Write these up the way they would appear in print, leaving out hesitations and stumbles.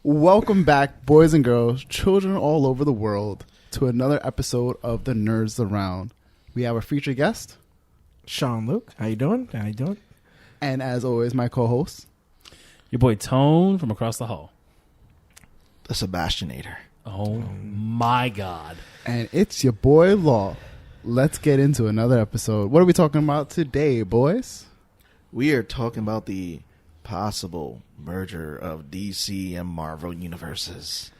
Welcome back, boys and girls, children all over the world, to another episode of The Nerds Around. We have a featured guest, SeanLuc. How you doing? and as always, my co-host, your boy Tone from across the hall. The Sebastianator. Oh my God. And it's your boy Law. Let's get into another episode. What are we talking about today, boys? We are talking about the possible merger of DC and Marvel universes.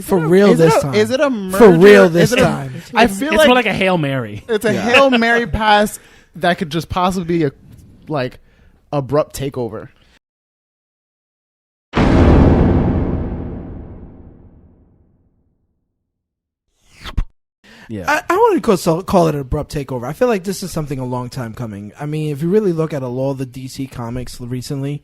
For real this time. Is it a merger? For real this time. I feel It's more like a Hail Mary. it's a Hail Mary pass that could just possibly be a abrupt takeover. Yeah. I want to call it an abrupt takeover. I feel like this is something a long time coming. I mean, if you really look at a lot of the DC comics recently,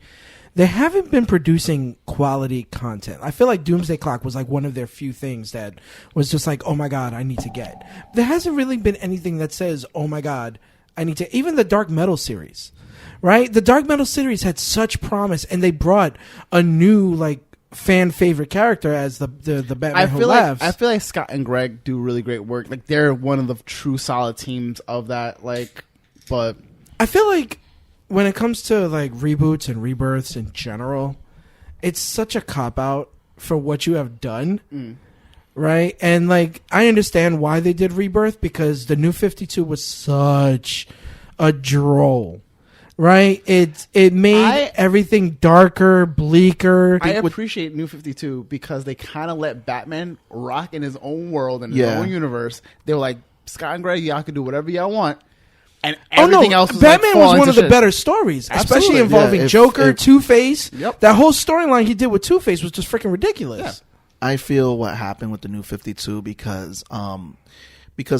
they haven't been producing quality content. I feel like Doomsday Clock was like one of their few things that was just like, oh my God, I need to get. There hasn't really been anything that says, oh my God, I need to. Even the Dark Metal series, right? The Dark Metal series had such promise, and they brought a new fan favorite character as the Batman who laughs. I feel like Scott and Greg do really great work. Like, they're one of the true solid teams of that. But I feel like when it comes to reboots and rebirths in general, it's such a cop out for what you have done, right? And I understand why they did Rebirth, because the New 52 was such a droll. Right, it made everything darker, bleaker. I appreciate New 52 because they kind of let Batman rock in his own world and his own universe. They were like, Scott and Greg, y'all can do whatever y'all want, and everything else was Batman was one of the shit. better stories, Absolutely. especially involving Joker, Two-Face. Yep. That whole storyline he did with Two-Face was just freaking ridiculous. Yeah. I feel what happened with the New 52 because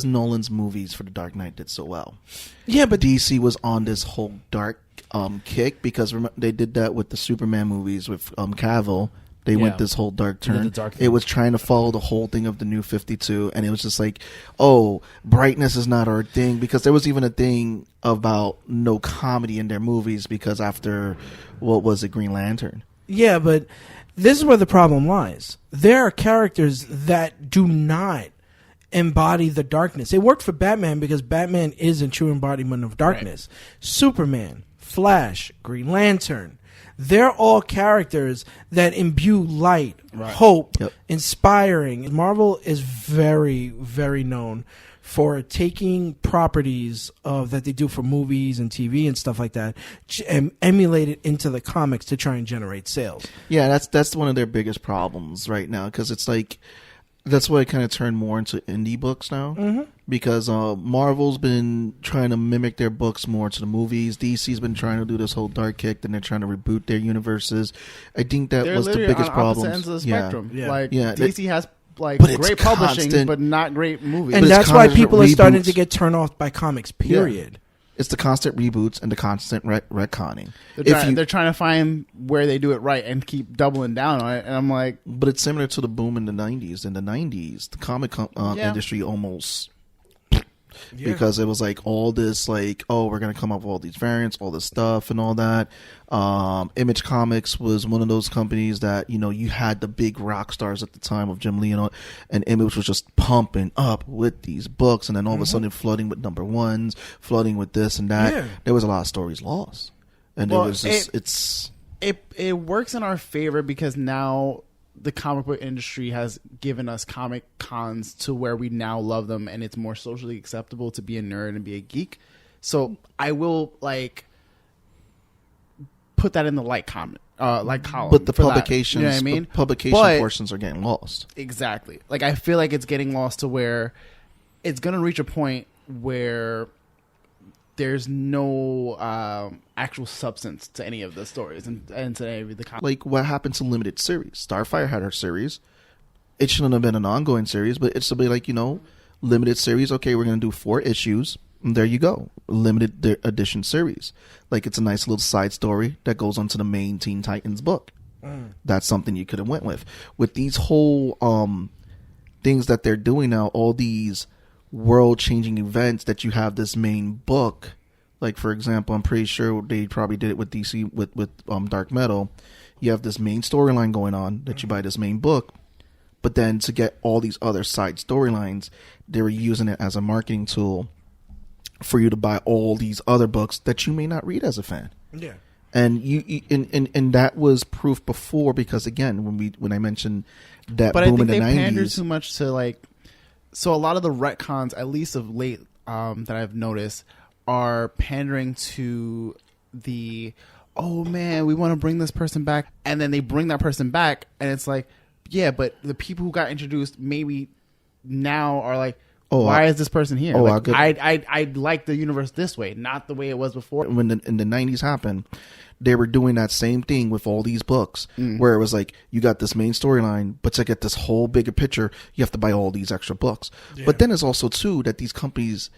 Nolan's movies for The Dark Knight did so well. Yeah, but DC was on this whole dark kick because they did that with the Superman movies with Cavill. They went this whole dark turn. It was trying to follow the whole thing of the New 52, and it was just like, oh, brightness is not our thing, because there was even a thing about no comedy in their movies because after, what was it, Green Lantern? Yeah, but this is where the problem lies. There are characters that do not embody the darkness. It worked for Batman because Batman is a true embodiment of darkness. Right. Superman, Flash, Green Lantern, they're all characters that imbue light, hope, inspiring. Marvel is very, very known for taking properties that they do for movies and TV and stuff like that and emulate it into the comics to try and generate sales. Yeah, that's one of their biggest problems right now, because it's like, that's why it kind of turned more into indie books now, because Marvel's been trying to mimic their books more to the movies. DC's been trying to do this whole dark kick, then they're trying to reboot their universes. I think that was the biggest problem. Ends of the spectrum. DC has great publishing, but not great movies. And that's why people are starting to get turned off by comics, period. Yeah. It's the constant reboots and the constant retconning. They're trying to find where they do it right and keep doubling down on it. And I'm like... But it's similar to the boom in the 90s. In the 90s, the comic industry almost... Because it was all this oh, we're going to come up with all these variants, all this stuff and all that. Image Comics was one of those companies that, you had the big rock stars at the time of Jim Lee, and Image was just pumping up with these books, and then all of a sudden flooding with number ones, flooding with this and that. Yeah. There was a lot of stories lost. And it was just, it works in our favor because now the comic book industry has given us comic cons to where we now love them, and it's more socially acceptable to be a nerd and be a geek. So I will put that in the column. But the publications, you know what I mean? Publication portions are getting lost. Exactly. I feel like it's getting lost to where it's going to reach a point where there's no actual substance to any of the stories and to any of the comics. What happened to limited series? Starfire had her series. It shouldn't have been an ongoing series, but it should be limited series. Okay, we're going to do 4 issues. And there you go. Limited edition series. It's a nice little side story that goes onto the main Teen Titans book. That's something you could have went with. With these whole things that they're doing now, all these world-changing events that you have this main book. For example, I'm pretty sure they probably did it with DC with Dark Metal. you have this main storyline going on that you buy this main book, but then to get all these other side storylines, they were using it as a marketing tool for you to buy all these other books that you may not read as a fan. Yeah. And and that was proof before, because again, when I mentioned that But boom I think in the they 90s, pander too much to like. So a lot of the retcons, at least of late, that I've noticed, are pandering to the, oh man, we want to bring this person back, and then they bring that person back, and it's like, yeah, but the people who got introduced maybe now are like, why is this person here? Like, I like the universe this way, not the way it was before. When in the 90s happened, they were doing that same thing with all these books, where it was like, you got this main storyline, but to get this whole bigger picture, you have to buy all these extra books. Yeah. But then it's also too that these companies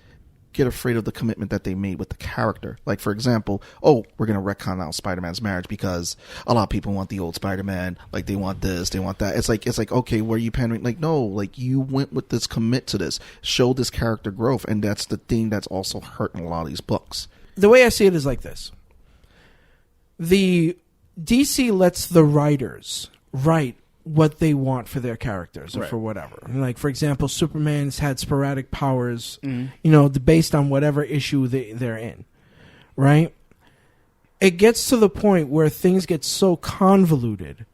get afraid of the commitment that they made with the character. Like, for example, we're going to retcon out Spider-Man's marriage because a lot of people want the old Spider-Man. Like, they want this, they want that. It's like, okay, where are you pandering? Like, no, like, you went with this, commit to this, show this character growth. And that's the thing that's also hurting a lot of these books. The way I see it is like this. The DC lets the writers write what they want for their characters or for whatever. Like, for example, Superman's had sporadic powers, based on whatever issue they're in, right? It gets to the point where things get so convoluted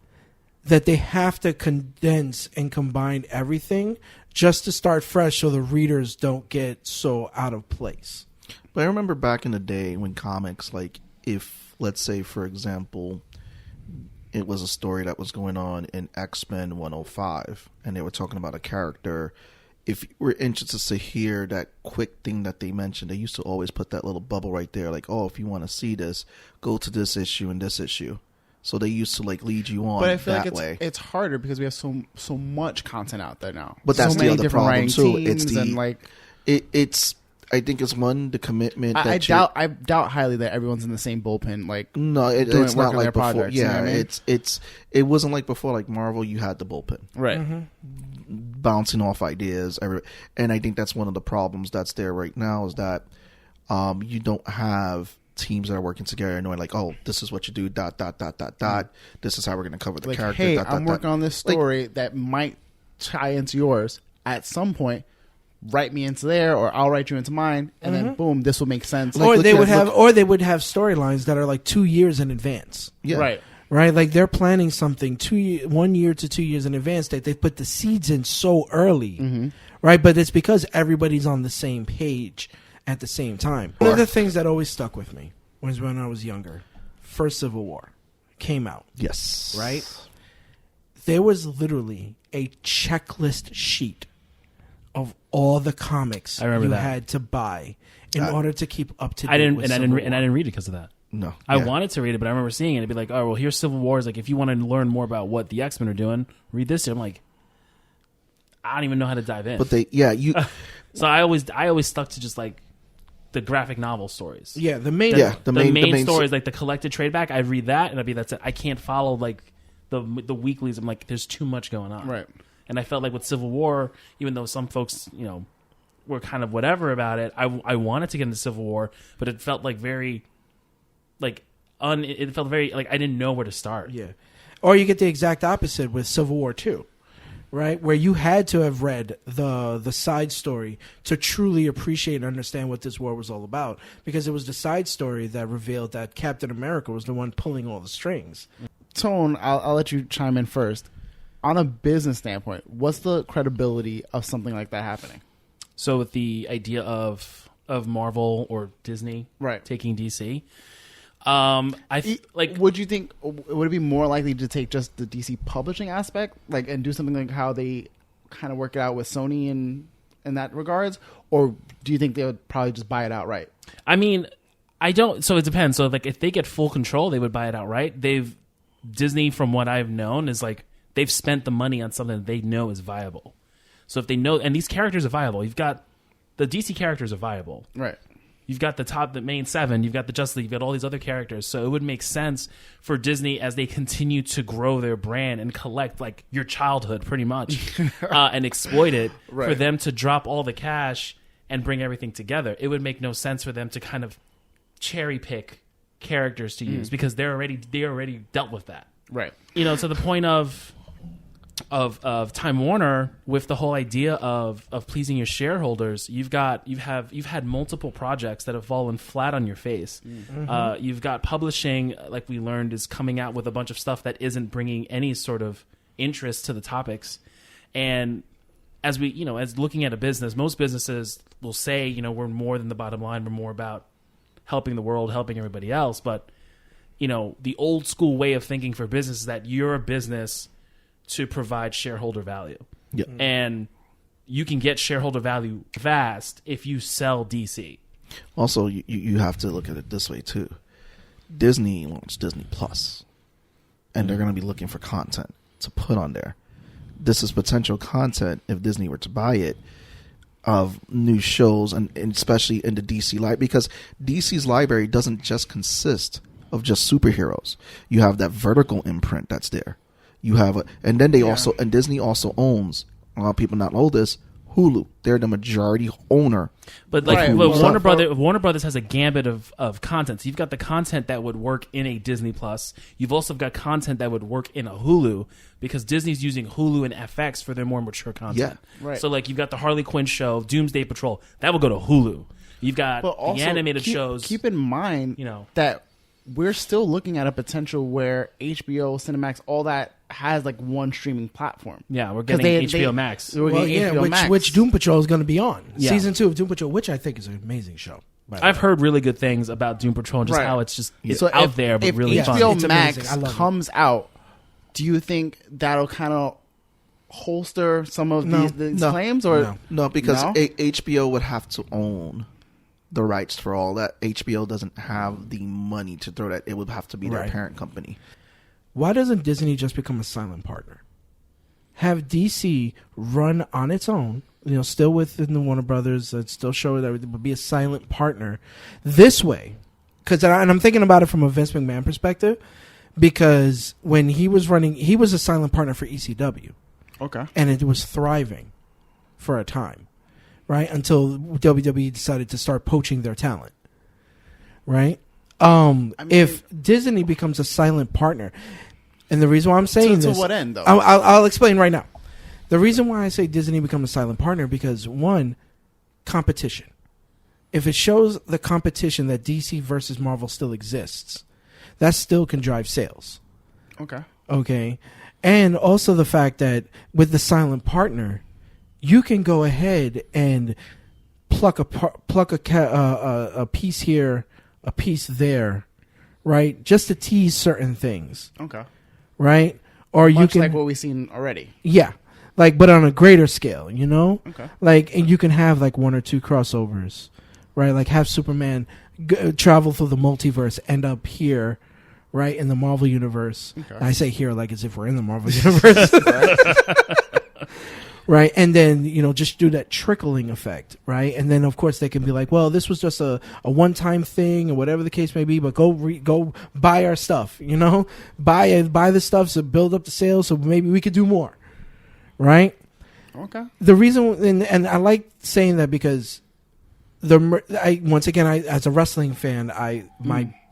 that they have to condense and combine everything just to start fresh so the readers don't get so out of place. But I remember back in the day when comics, like, if, let's say, for example, it was a story that was going on in X-Men 105, and they were talking about a character. If you were interested to hear that quick thing that they mentioned, they used to always put that little bubble right there, like, if you want to see this, go to this issue and this issue. So they used to like lead you on. But I feel that like way. It's harder because we have so much content out there now. But that's so the many other different problem too. It's teams and like it's. I think it's the commitment. I doubt highly that everyone's in the same bullpen. Like, no, it's not like before. Projects, yeah, you know what I mean? it wasn't like before. Like Marvel, you had the bullpen, right, bouncing off ideas. And I think that's one of the problems that's there right now is that you don't have teams that are working together and knowing like, this is what you do. ... This is how we're going to cover the like, character. Hey, I'm working on this story that might tie into yours at some point. Write me into there, or I'll write you into mine, and then boom, this will make sense. Or they would have storylines that are like 2 years in advance. Yeah. Right. Like they're planning something 1 year to 2 years in advance that they put the seeds in so early, right? But it's because everybody's on the same page at the same time. One of the things that always stuck with me was when I was younger. First Civil War came out. Yes. Right. There was literally a checklist sheet of all the comics you had to buy in order to keep up to date. I didn't read it because of that. No, I wanted to read it, but I remember seeing it. It'd be like, oh, well, here's Civil War. It's like, if you want to learn more about what the X-Men are doing, read this. I'm like, I don't even know how to dive in. But so I always stuck to just like the graphic novel stories. Yeah, the main stories, like the collected trade back. I'd read that, and that's it. I can't follow like the weeklies. I'm like, there's too much going on. Right. And I felt like with Civil War, even though some folks, were kind of whatever about it, I wanted to get into Civil War, but it felt like very, it felt very, like I didn't know where to start. Yeah. Or you get the exact opposite with Civil War 2, right? Where you had to have read the side story to truly appreciate and understand what this war was all about, because it was the side story that revealed that Captain America was the one pulling all the strings. Tone, I'll let you chime in first. On a business standpoint, what's the credibility of something like that happening? So with the idea of Marvel or Disney taking DC, would you think, would it be more likely to take just the DC publishing aspect, and do something like how they kind of work it out with Sony in that regards, or do you think they would probably just buy it outright? I mean, I don't. So it depends. So if they get full control, they would buy it outright. Disney, from what I've known, is like, they've spent the money on something that they know is viable. So if they know, and these characters are viable, you've got the DC characters are viable. Right. You've got the main 7, you've got the Justice League, you've got all these other characters. So it would make sense for Disney, as they continue to grow their brand and collect like your childhood pretty much and exploit it, for them to drop all the cash and bring everything together. It would make no sense for them to kind of cherry pick characters to use, because they already dealt with that. Right. To the point of Time Warner, with the whole idea of pleasing your shareholders, you've had multiple projects that have fallen flat on your face. Mm-hmm. You've got publishing, like we learned, is coming out with a bunch of stuff that isn't bringing any sort of interest to the topics. And as looking at a business, most businesses will say, we're more than the bottom line. We're more about helping the world, helping everybody else. But, the old school way of thinking for business is that you're a business to provide shareholder value. Yeah. And you can get shareholder value fast if you sell DC. Also, you have to look at it this way too. Disney launched Disney Plus, and they're going to be looking for content to put on there. This is potential content, if Disney were to buy it, of new shows, and especially in the DC library, because DC's library doesn't just consist of just superheroes. You have that vertical imprint that's there. You have and then and Disney also owns, a lot of people not know this, Hulu. They're the majority owner. But Warner Brothers has a gambit of content. So you've got the content that would work in a Disney Plus. You've also got content that would work in a Hulu, because Disney's using Hulu and FX for their more mature content. Yeah. Right. So you've got the Harley Quinn show, Doomsday Patrol, that will go to Hulu. You've got the animated shows. Keep in mind that we're still looking at a potential where HBO, Cinemax, all that has one streaming platform. Yeah, we're getting HBO Max. Which Doom Patrol is going to be on. Yeah. Season 2 of Doom Patrol, which I think is an amazing show. I've heard really good things about Doom Patrol and just how it's out there, but really fun. If HBO Max comes out, do you think that'll kind of holster some of these claims? Or no, because HBO would have to own the rights for all that. HBO doesn't have the money to throw that. It would have to be their parent company. Why doesn't Disney just become a silent partner? Have DC run on its own, still within the Warner Brothers, still show that it would be a silent partner this way. And I'm thinking about it from a Vince McMahon perspective, because when he was running, he was a silent partner for ECW. Okay. And it was thriving for a time, right? Until WWE decided to start poaching their talent, right? If Disney becomes a silent partner, and the reason why I'm saying this, to what end though? I'll explain right now. The reason why I say Disney becomes a silent partner, because one, competition. If it shows the competition that DC versus Marvel still exists, that still can drive sales. Okay, and also the fact that with the silent partner, you can go ahead and pluck a piece here, a piece there, right? Just to tease certain things. Okay. Right? Or Much you can like what we've seen already. Yeah. But on a greater scale, Okay. And you can have one or two crossovers, right? Have Superman travel through the multiverse, end up here, right, in the Marvel universe. Okay. I say here as if we're in the Marvel universe. Right, and then just do that trickling effect, right? And then of course they can be like, well, this was just a one-time thing or whatever the case may be, but go buy our stuff, buy the stuff to build up the sales, so maybe we could do more, right? Okay. The reason, and I like saying that because once again, as a wrestling fan,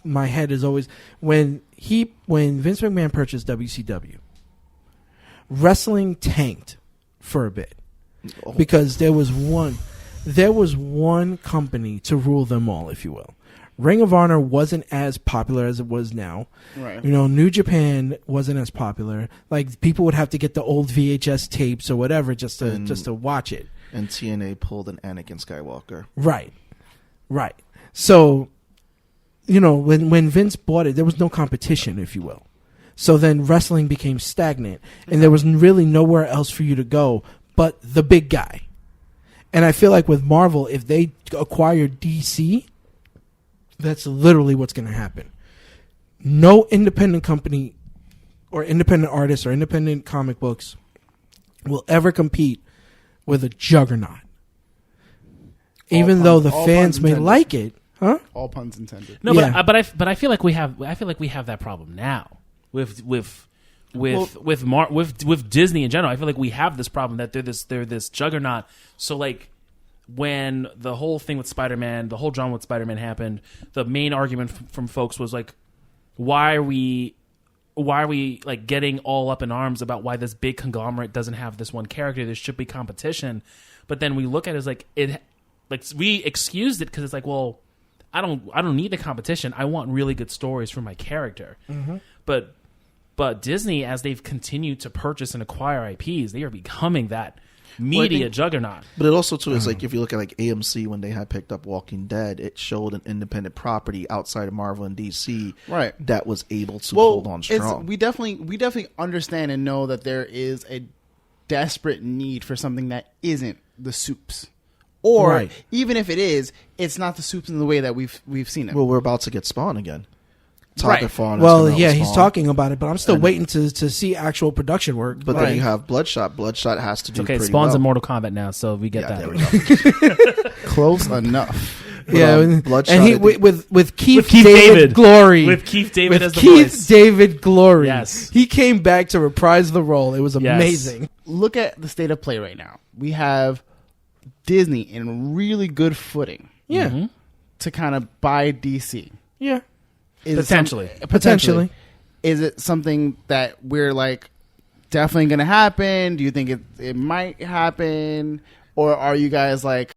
my head is always when Vince McMahon purchased WCW, wrestling tanked for a bit because there was one company to rule them all, if you will. Ring of Honor wasn't as popular as it was now. Right. New Japan wasn't as popular. People would have to get the old VHS tapes or whatever just to watch it. And TNA pulled an Anakin Skywalker. Right. So, when Vince bought it, there was no competition, if you will. So then wrestling became stagnant, and there was really nowhere else for you to go but the big guy. And I feel like with Marvel, if they acquire DC, that's literally what's going to happen. No independent company or independent artists or independent comic books will ever compete with a juggernaut. Even though the fans may like it, huh? All puns intended. No, yeah. but I feel like we have that problem now. With Disney in general, I feel like we have this problem that they're this juggernaut. So when the whole thing with Spider-Man, the whole drama with Spider-Man happened, the main argument from folks was why are we why are we like getting all up in arms about why this big conglomerate doesn't have this one character? There should be competition. But then we look at it as like we excused it because it's like, well, I don't need the competition. I want really good stories for my character. But Disney, as they've continued to purchase and acquire IPs, they are becoming that media juggernaut. But it also too is like, if you look at like AMC when they had picked up Walking Dead, it showed an independent property outside of Marvel and DC, right, that was able to hold on strong. We definitely understand and know that there is a desperate need for something that isn't the soups. Or even if it is, it's not the soups in the way that we've seen it. Well, we're about to get Spawn again. Well, yeah, he's talking about it, but I'm still waiting to see actual production work. But then you have Bloodshot. Bloodshot has to do pretty Spawn's well. in Mortal Kombat now, so we get that. There we go. Close enough. Yeah, Bloodshot, and he with Keith David Glory, with Keith David as the Keith voice. David Glory. Yes, he came back to reprise the role. It was amazing. Look at the state of play right now. We have Disney in really good footing. Yeah, to kind of buy DC. Yeah. Potentially. Is it something that we're like definitely going to happen? Do you think it might happen? Or are you guys like,